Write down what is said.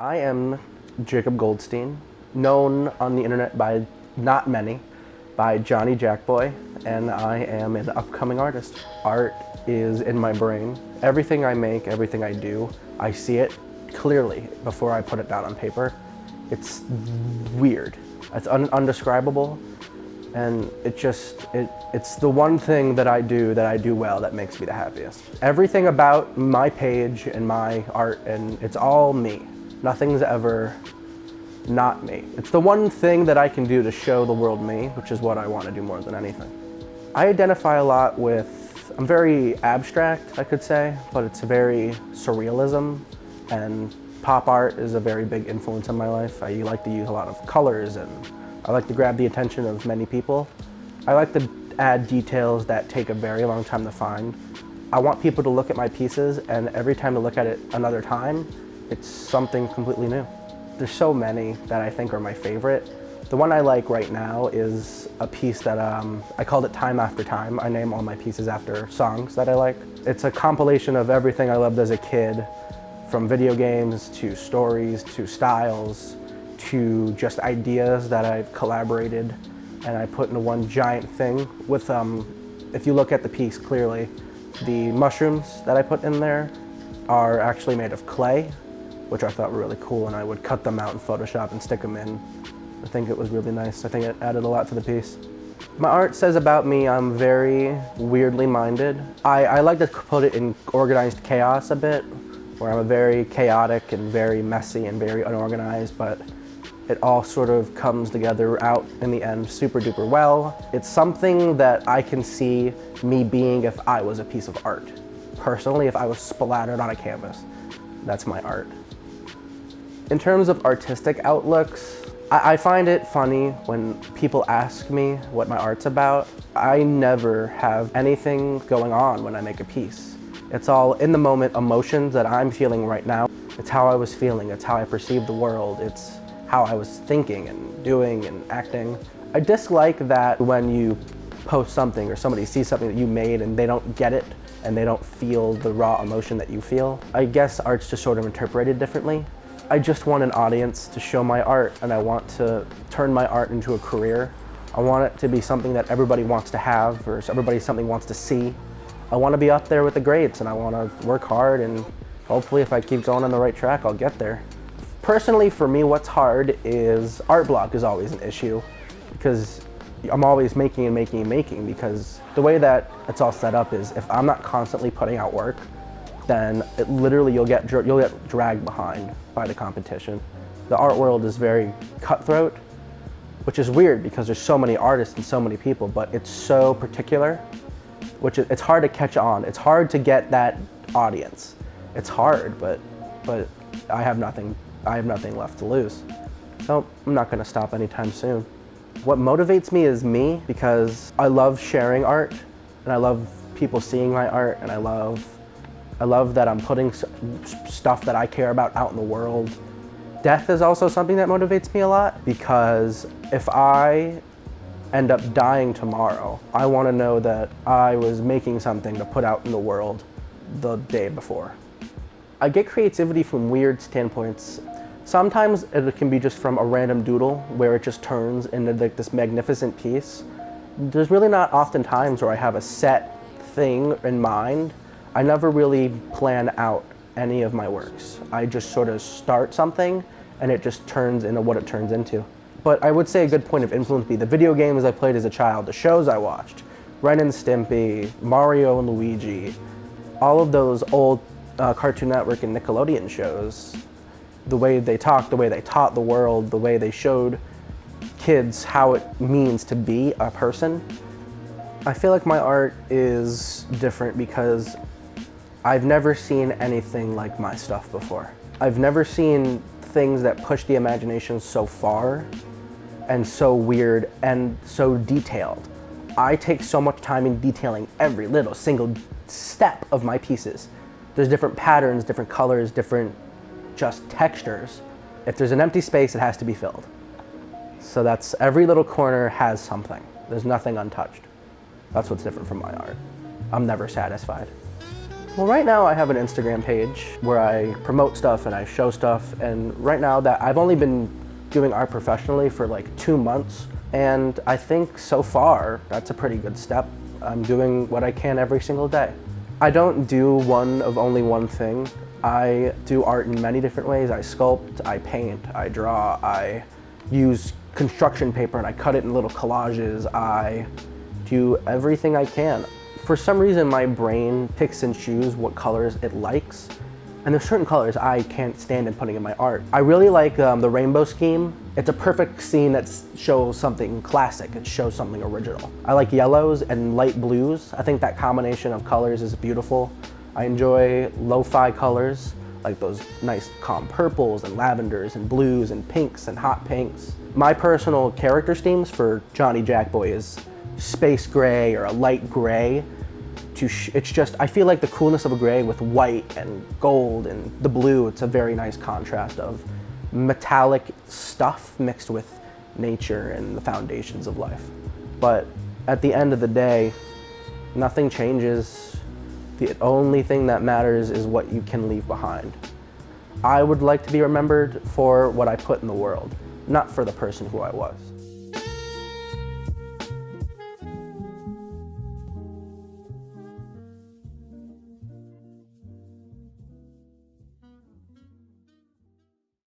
I am Jacob Goldstein, known on the internet by not many, by Johnny JackBoy, and I am an upcoming artist. Art is in my brain. Everything I make, everything I do, I see it clearly before I put it down on paper. It's weird. It's undescribable, and it's the one thing that I do well that makes me the happiest. Everything about my page and my art, and it's all me. Nothing's ever not me. It's the one thing that I can do to show the world me, which is what I want to do more than anything. I identify a lot with, I'm very abstract, I could say, but it's very surrealism, and pop art is a very big influence in my life. I like to use a lot of colors, and I like to grab the attention of many people. I like to add details that take a very long time to find. I want people to look at my pieces, and every time to look at it another time, it's something completely new. There's so many that I think are my favorite. The one I like right now is a piece that I called it Time After Time. I name all my pieces after songs that I like. It's a compilation of everything I loved as a kid, from video games to stories to styles to just ideas that I've collaborated and I put into one giant thing with, if you look at the piece clearly, the mushrooms that I put in there are actually made of clay, which I thought were really cool, and I would cut them out in Photoshop and stick them in. I think it was really nice. I think it added a lot to the piece. My art says about me I'm very weirdly minded. I like to put it in organized chaos a bit, where I'm a very chaotic and very messy and very unorganized, but it all sort of comes together out in the end super duper well. It's something that I can see me being if I was a piece of art. Personally, if I was splattered on a canvas, that's my art. In terms of artistic outlooks, I find it funny when people ask me what my art's about. I never have anything going on when I make a piece. It's all in the moment emotions that I'm feeling right now. It's how I was feeling, it's how I perceived the world, it's how I was thinking and doing and acting. I dislike that when you post something or somebody sees something that you made and they don't get it and they don't feel the raw emotion that you feel. I guess art's just sort of interpreted differently. I just want an audience to show my art, and I want to turn my art into a career. I want it to be something that everybody wants to have, or something wants to see. I want to be up there with the greats, and I want to work hard, and hopefully if I keep going on the right track, I'll get there. Personally, for me, what's hard is art block is always an issue, because I'm always making and making and making, because the way that it's all set up is if I'm not constantly putting out work, then you'll get dragged behind by the competition. The art world is very cutthroat, which is weird because there's so many artists and so many people, but it's so particular, it's hard to catch on. It's hard to get that audience. It's hard, but I have nothing left to lose. So I'm not gonna stop anytime soon. What motivates me is me, because I love sharing art, and I love people seeing my art, and I love that I'm putting stuff that I care about out in the world. Death is also something that motivates me a lot, because if I end up dying tomorrow, I want to know that I was making something to put out in the world the day before. I get creativity from weird standpoints. Sometimes it can be just from a random doodle where it just turns into this magnificent piece. There's really not often times where I have a set thing in mind. I never really plan out any of my works. I just sort of start something and it just turns into what it turns into. But I would say a good point of influence would be the video games I played as a child, the shows I watched, Ren and Stimpy, Mario and Luigi, all of those old Cartoon Network and Nickelodeon shows, the way they talked, the way they taught the world, the way they showed kids how it means to be a person. I feel like my art is different because I've never seen anything like my stuff before. I've never seen things that push the imagination so far and so weird and so detailed. I take so much time in detailing every little single step of my pieces. There's different patterns, different colors, different just textures. If there's an empty space, it has to be filled. So that's, every little corner has something. There's nothing untouched. That's what's different from my art. I'm never satisfied. Well, right now I have an Instagram page where I promote stuff and I show stuff, and right now that I've only been doing art professionally for like 2 months, and I think so far that's a pretty good step. I'm doing what I can every single day. I don't do one of only one thing. I do art in many different ways. I sculpt, I paint, I draw, I use construction paper and I cut it in little collages. I do everything I can. For some reason, my brain picks and chooses what colors it likes, and there's certain colors I can't stand in putting in my art. I really like the rainbow scheme. It's a perfect scene that shows something classic. It shows something original. I like yellows and light blues. I think that combination of colors is beautiful. I enjoy lo-fi colors, like those nice calm purples and lavenders and blues and pinks and hot pinks. My personal character themes for Johnny JackBoy is space gray or a light gray. It's just, I feel like the coolness of a gray with white and gold and the blue. It's a very nice contrast of metallic stuff mixed with nature and the foundations of life. But at the end of the day, nothing changes. The only thing that matters is what you can leave behind. I would like to be remembered for what I put in the world, not for the person who I was.